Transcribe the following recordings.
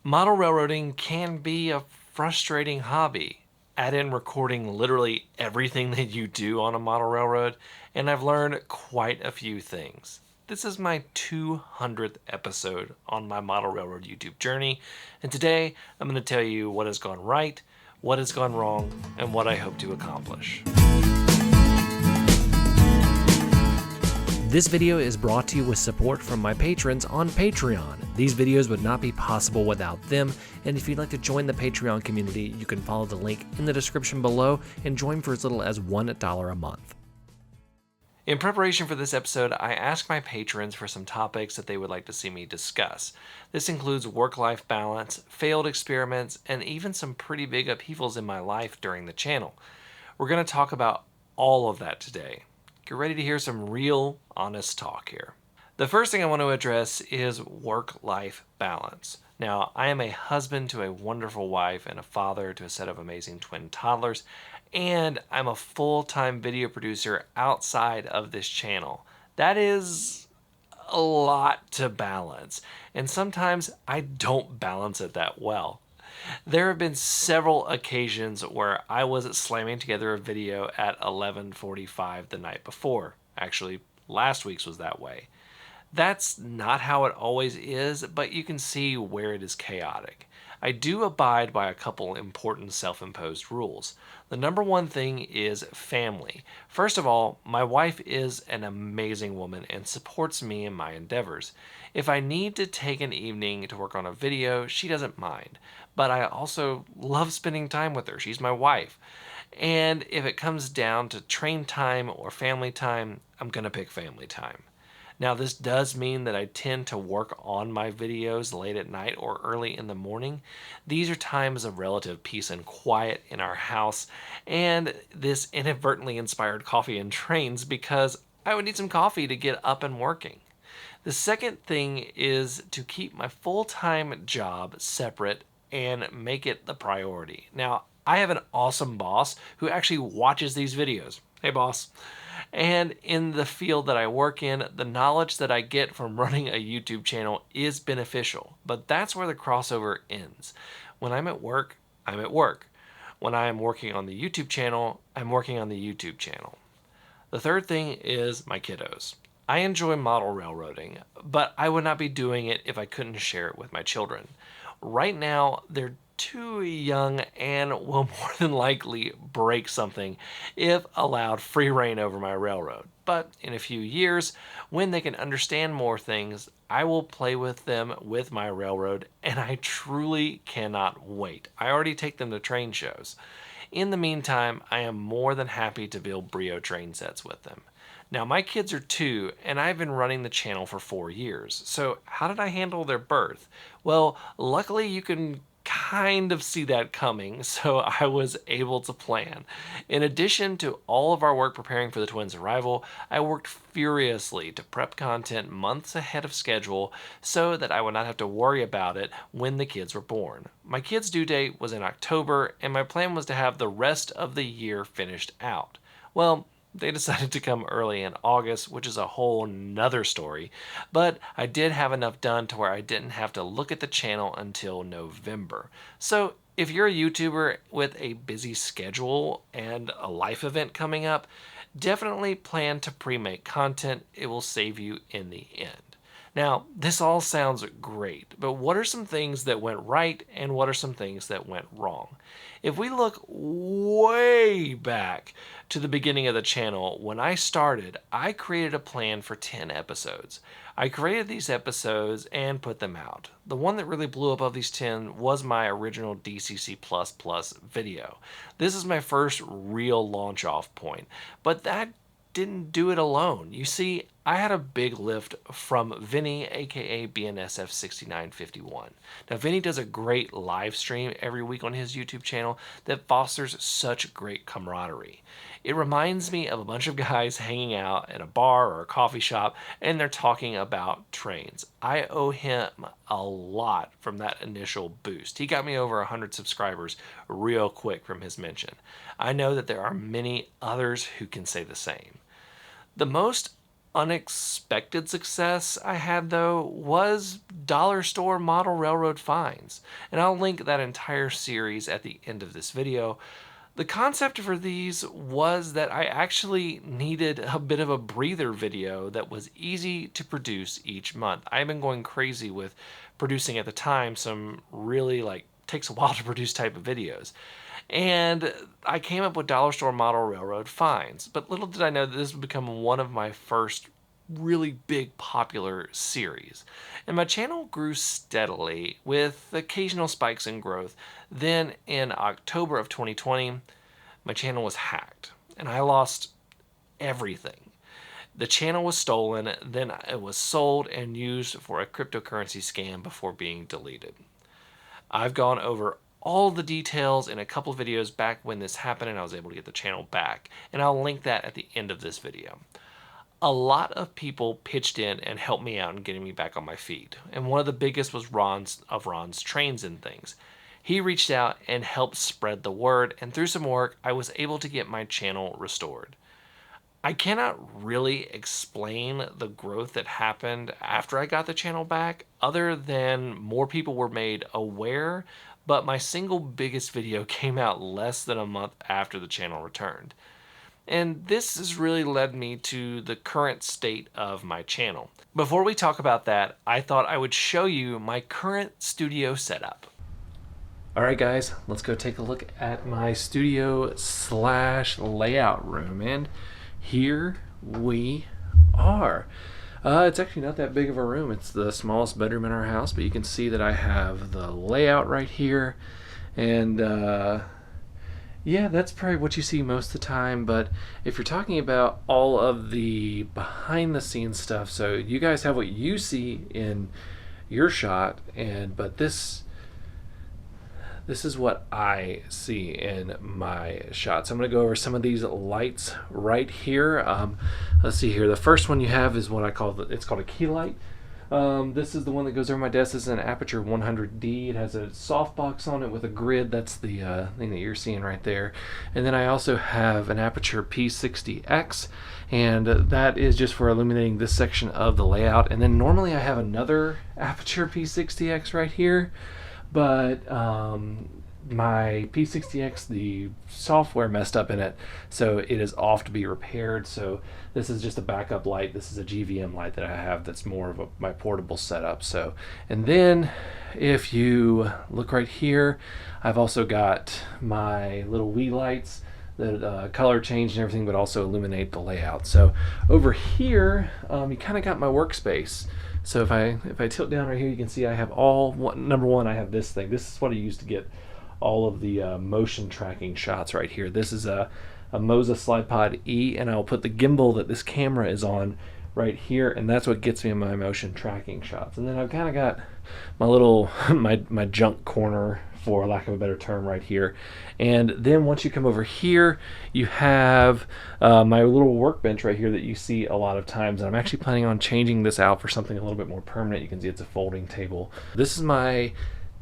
Model railroading can be a frustrating hobby. Add in recording literally everything that you do on a model railroad, and I've learned quite a few things. This is my 200th episode on my model railroad YouTube journey, and today I'm going to tell you what has gone right, what has gone wrong, and what I hope to accomplish. This video is brought to you with support from my patrons on Patreon. These videos would not be possible without them, and if you'd like to join the Patreon community, you can follow the link in the description below and join for as little as $1 a month. In preparation for this episode, I asked my patrons for some topics that they would like to see me discuss. This includes work-life balance, failed experiments, and even some pretty big upheavals in my life during the channel. We're going to talk about all of that today. Get ready to hear some real, honest talk here. The first thing I want to address is work-life balance. Now, I am a husband to a wonderful wife and a father to a set of amazing twin toddlers, and I'm a full-time video producer outside of this channel. That is a lot to balance, and sometimes I don't balance it that well. There have been several occasions where I was slamming together a video at 11:45 the night before. Actually, last week's was that way. That's not how it always is, but you can see where it is chaotic. I do abide by a couple important self-imposed rules. The number one thing is family. First of all, my wife is an amazing woman and supports me in my endeavors. If I need to take an evening to work on a video, she doesn't mind. But I also love spending time with her. She's my wife. And if it comes down to train time or family time, I'm going to pick family time. Now, this does mean that I tend to work on my videos late at night or early in the morning. These are times of relative peace and quiet in our house, and this inadvertently inspired coffee and trains because I would need some coffee to get up and working. The second thing is to keep my full-time job separate and make it the priority. Now, I have an awesome boss who actually watches these videos. Hey, boss. And in the field that I work in, the knowledge that I get from running a YouTube channel is beneficial, but that's where the crossover ends. When I'm at work, I'm at work. When I am working on the YouTube channel, I'm working on the YouTube channel. The third thing is my kiddos. I enjoy model railroading, but I would not be doing it if I couldn't share it with my children. Right now, they're too young and will more than likely break something if allowed free rein over my railroad. But in a few years, when they can understand more things, I will play with them with my railroad, and I truly cannot wait. I already take them to train shows. In the meantime, I am more than happy to build Brio train sets with them. Now, my kids are 2, and I've been running the channel for 4 years. So how did I handle their birth? Well, luckily you can kind of see that coming, so I was able to plan. In addition to all of our work preparing for the twins' arrival, I worked furiously to prep content months ahead of schedule so that I would not have to worry about it when the kids were born. My kids' due date was in October, and my plan was to have the rest of the year finished out. Well, they decided to come early in August, which is a whole nother story, but I did have enough done to where I didn't have to look at the channel until November. So if you're a YouTuber with a busy schedule and a life event coming up, definitely plan to pre-make content. It will save you in the end. Now, this all sounds great, but what are some things that went right and what are some things that went wrong? If we look way back to the beginning of the channel, when I started, I created a plan for 10 episodes. I created these episodes and put them out. The one that really blew up of these 10 was my original DCC++ video. This is my first real launch off point, but that didn't do it alone. You see, I had a big lift from Vinny, aka BNSF6951. Now, Vinny does a great live stream every week on his YouTube channel that fosters such great camaraderie. It reminds me of a bunch of guys hanging out at a bar or a coffee shop and they're talking about trains. I owe him a lot from that initial boost. He got me over 100 subscribers real quick from his mention. I know that there are many others who can say the same. The most unexpected success I had, though, was dollar store model railroad finds, and I'll link that entire series at the end of this video. The concept for these was that I actually needed a bit of a breather video that was easy to produce each month. I've been going crazy with producing at the time some really takes a while to produce type of videos. And I came up with dollar store model railroad finds. But little did I know that this would become one of my first really big popular series. And my channel grew steadily with occasional spikes in growth. Then in October of 2020, my channel was hacked and I lost everything. The channel was stolen, then it was sold and used for a cryptocurrency scam before being deleted. I've gone over all the details in a couple of videos back when this happened and I was able to get the channel back, and I'll link that at the end of this video. A lot of people pitched in and helped me out in getting me back on my feet, and one of the biggest was Ron's Trains and Things. He reached out and helped spread the word, and through some work I was able to get my channel restored. I cannot really explain the growth that happened after I got the channel back, other than more people were made aware, but my single biggest video came out less than a month after the channel returned. And this has really led me to the current state of my channel. Before we talk about that, I thought I would show you my current studio setup. Alright guys, let's go take a look at my studio / layout room, and here we are. It's actually not that big of a room. It's the smallest bedroom in our house, but you can see that I have the layout right here, and yeah, that's probably what you see most of the time. But if you're talking about all of the behind the scenes stuff, so you guys have what you see in your shot, but this is what I see in my shots. I'm going to go over some of these lights right here. Let's see here. The first one you have is what I call it's called a key light. This is the one that goes over my desk. This is an Aperture 100D. It has a softbox on it with a grid. That's the thing that you're seeing right there. And then I also have an Aperture P60X, and that is just for illuminating this section of the layout. And then normally I have another Aperture P60X right here, but my P60X, the software messed up in it, so it is off to be repaired. So this is just a backup light. This is a GVM light that I have that's more of my portable setup. So, and then if you look right here, I've also got my little Wii lights that color change and everything, but also illuminate the layout. So over here, you kind of got my workspace. So if I tilt down right here, you can see I have number one, I have this thing. This is what I use to get all of the motion tracking shots right here. This is a Moza SlidePod E, and I'll put the gimbal that this camera is on right here, and that's what gets me in my motion tracking shots. And then I've kind of got my little my junk corner, for lack of a better term, right here. And then once you come over here, you have my little workbench right here that you see a lot of times, and I'm actually planning on changing this out for something a little bit more permanent. You can see it's a folding table. This is my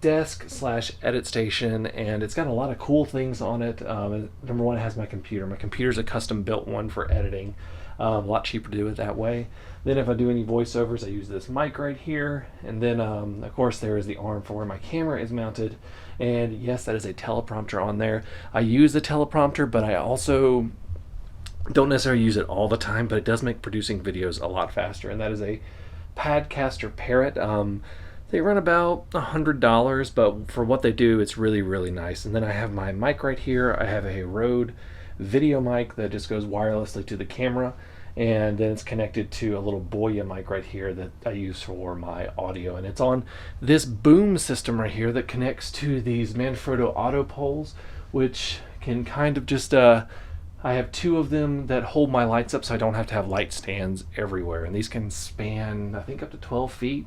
desk / edit station, and it's got a lot of cool things on it. Number one, it has my computer. My computer's a custom built one for editing. A lot cheaper to do it that way. Then if I do any voiceovers, I use this mic right here, and then of course there is the arm for where my camera is mounted. And yes, that is a teleprompter on there. I use the teleprompter, but I also don't necessarily use it all the time, but it does make producing videos a lot faster. And that is a Padcaster Parrot. They run about $100, but for what they do, it's really, really nice. And then I have my mic right here. I have a Rode video mic that just goes wirelessly to the camera, and then it's connected to a little Boya mic right here that I use for my audio. And it's on this boom system right here that connects to these Manfrotto auto poles, which can kind of just I have two of them that hold my lights up, so I don't have to have light stands everywhere. And these can span, I think, up to 12 feet.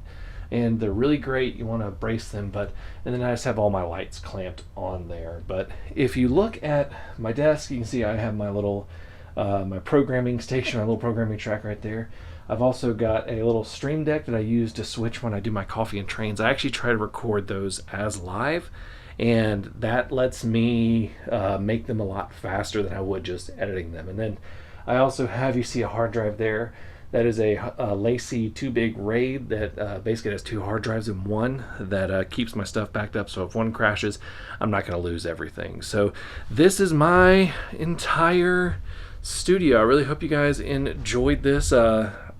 And they're really great. You want to brace them, and then I just have all my lights clamped on there. But if you look at my desk, you can see I have my little my programming station, my little programming track right there. I've also got a little stream deck that I use to switch when I do my coffee and trains. I actually try to record those as live, and that lets me make them a lot faster than I would just editing them. And then I also have, you see a hard drive there. That is a Lacey Too Big RAID that basically has two hard drives in one that keeps my stuff backed up. So if one crashes, I'm not going to lose everything. So this is my entire studio. I really hope you guys enjoyed this.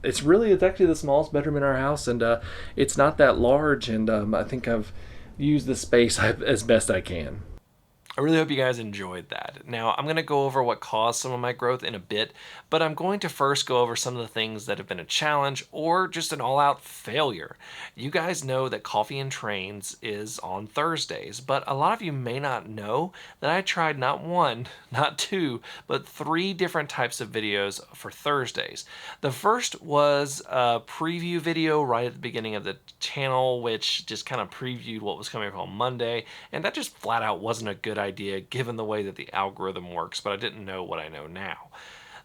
It's actually the smallest bedroom in our house, and it's not that large. And I think I've used the space as best I can. I really hope you guys enjoyed that. Now, I'm going to go over what caused some of my growth in a bit, but I'm going to first go over some of the things that have been a challenge or just an all out failure. You guys know that Coffee and Trains is on Thursdays, but a lot of you may not know that I tried not one, not two, but three different types of videos for Thursdays. The first was a preview video right at the beginning of the channel, which just kind of previewed what was coming up on Monday, and that just flat out wasn't a good idea given the way that the algorithm works, but I didn't know what I know now.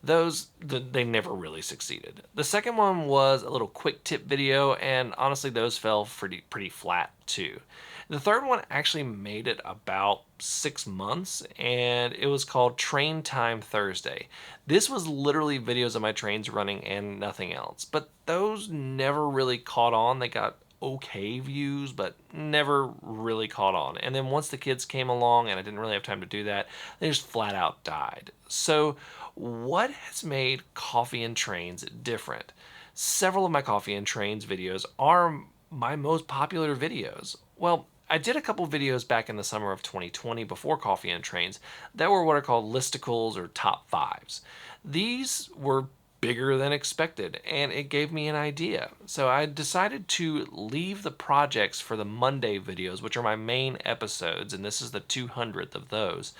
They never really succeeded. The second one was a little quick tip video, and honestly those fell pretty flat too. The third one actually made it about 6 months, and it was called Train Time Thursday. This was literally videos of my trains running and nothing else, but those never really caught on. They got okay views, but never really caught on. And then once the kids came along and I didn't really have time to do that, they just flat out died. So what has made Coffee and Trains different? Several of my Coffee and Trains videos are my most popular videos. Well, I did a couple videos back in the summer of 2020 before Coffee and Trains that were what are called listicles or top fives. These were bigger than expected, and it gave me an idea. So I decided to leave the projects for the Monday videos, which are my main episodes, and this is the 200th of those,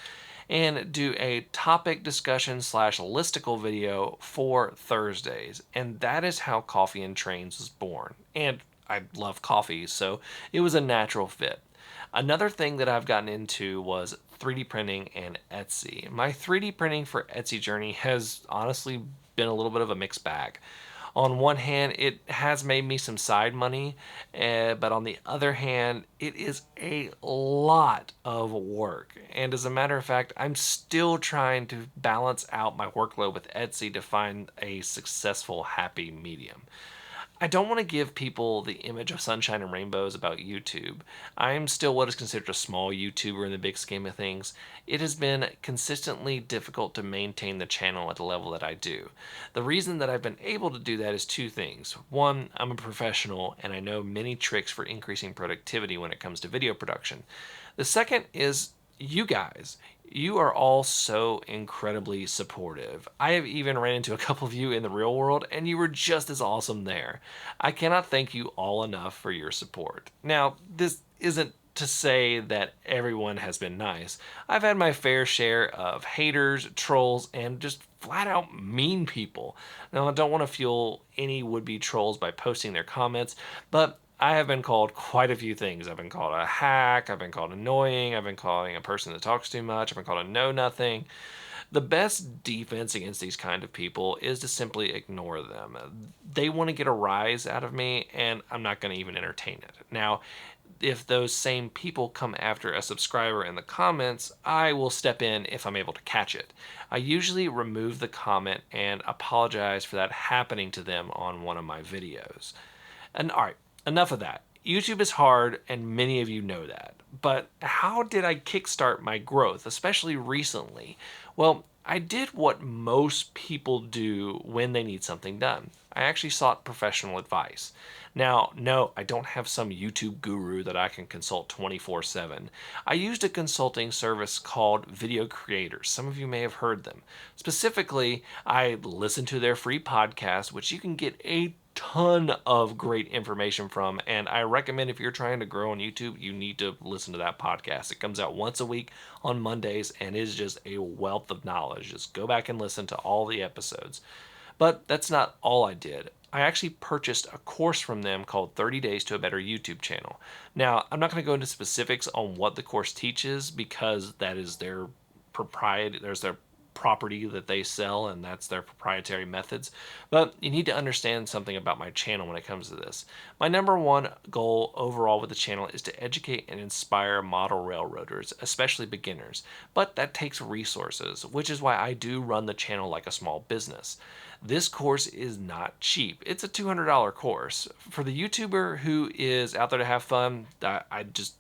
and do a topic discussion slash listicle video for Thursdays. And that is how Coffee and Trains was born. And I love coffee, so it was a natural fit. Another thing that I've gotten into was 3D printing and Etsy. My 3D printing for Etsy journey has honestly been a little bit of a mixed bag. On one hand, it has made me some side money, but on the other hand, it is a lot of work. And as a matter of fact, I'm still trying to balance out my workload with Etsy to find a successful, happy medium. I don't want to give people the image of sunshine and rainbows about YouTube. I am still what is considered a small YouTuber in the big scheme of things. It has been consistently difficult to maintain the channel at the level that I do. The reason that I've been able to do that is two things. One, I'm a professional and I know many tricks for increasing productivity when it comes to video production. The second is you guys. You are all so incredibly supportive. I have even ran into a couple of you in the real world, and you were just as awesome there. I cannot thank you all enough for your support. Now, this isn't to say that everyone has been nice. I've had my fair share of haters, trolls, and just flat out mean people. Now, I don't want to fuel any would-be trolls by posting their comments, but I have been called quite a few things. I've been called a hack, I've been called annoying, I've been calling a person that talks too much, I've been called a know-nothing. The best defense against these kind of people is to simply ignore them. They want to get a rise out of me, and I'm not going to even entertain it. Now, if those same people come after a subscriber in the comments, I will step in if I'm able to catch it. I usually remove the comment and apologize for that happening to them on one of my videos. And alright, enough of that. YouTube is hard, and many of you know that. But how did I kickstart my growth, especially recently? Well, I did what most people do when they need something done. I actually sought professional advice. Now, no, I don't have some YouTube guru that I can consult 24/7. I used a consulting service called Video Creators. Some of you may have heard them. Specifically, I listened to their free podcast, which you can get a ton of great information from, and I recommend if you're trying to grow on YouTube, you need to listen to that podcast. It comes out once a week on Mondays and is just a wealth of knowledge. Just go back and listen to all the episodes. But that's not all I did. I actually purchased a course from them called 30 Days to a Better YouTube Channel. Now, I'm not going to go into specifics on what the course teaches because that is their propriety, there's their property that they sell, and that's their proprietary methods. But you need to understand something about my channel when it comes to this. My number one goal overall with the channel is to educate and inspire model railroaders, especially beginners. But that takes resources, which is why I do run the channel like a small business. This course is not cheap. It's a $200 course. For the YouTuber who is out there to have fun, I just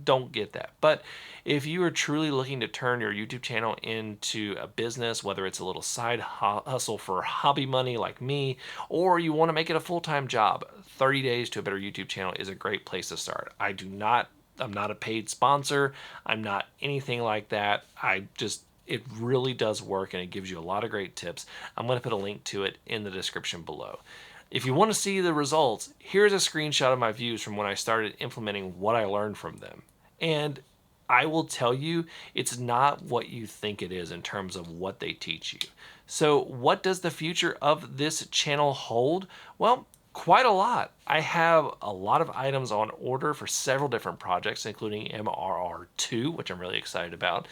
don't get that. But if you are truly looking to turn your YouTube channel into a business, whether it's a little side hustle for hobby money like me, or you want to make it a full-time job, 30 days to a better YouTube channel is a great place to start. I'm not a paid sponsor. I'm not anything like that. It really does work, and it gives you a lot of great tips. I'm going to put a link to it in the description below. If you want to see the results, here's a screenshot of my views from when I started implementing what I learned from them. And I will tell you, it's not what you think it is in terms of what they teach you. So what does the future of this channel hold? Well, quite a lot. I have a lot of items on order for several different projects, including MRR2, which I'm really excited about,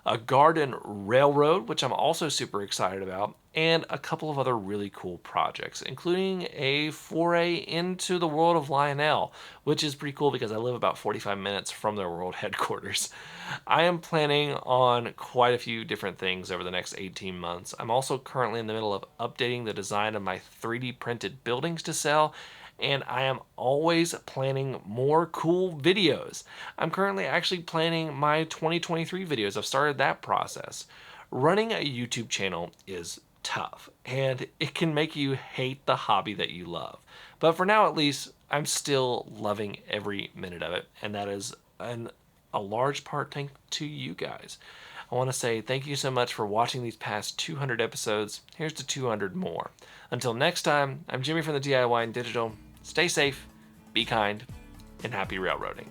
a garden railroad, which I'm also super excited about, and a couple of other really cool projects, including a foray into the world of Lionel, which is pretty cool because I live about 45 minutes from their world headquarters. I am planning on quite a few different things over the next 18 months. I'm also currently in the middle of updating the design of my 3D printed buildings to sell, and I am always planning more cool videos. I'm currently actually planning my 2023 videos. I've started that process. Running a YouTube channel is tough, and it can make you hate the hobby that you love. But for now, at least, I'm still loving every minute of it, and that is a large part thanks to you guys. I want to say thank you so much for watching these past 200 episodes. Here's to 200 more. Until next time, I'm Jimmy from the DIY and Digital. Stay safe, be kind, and happy railroading.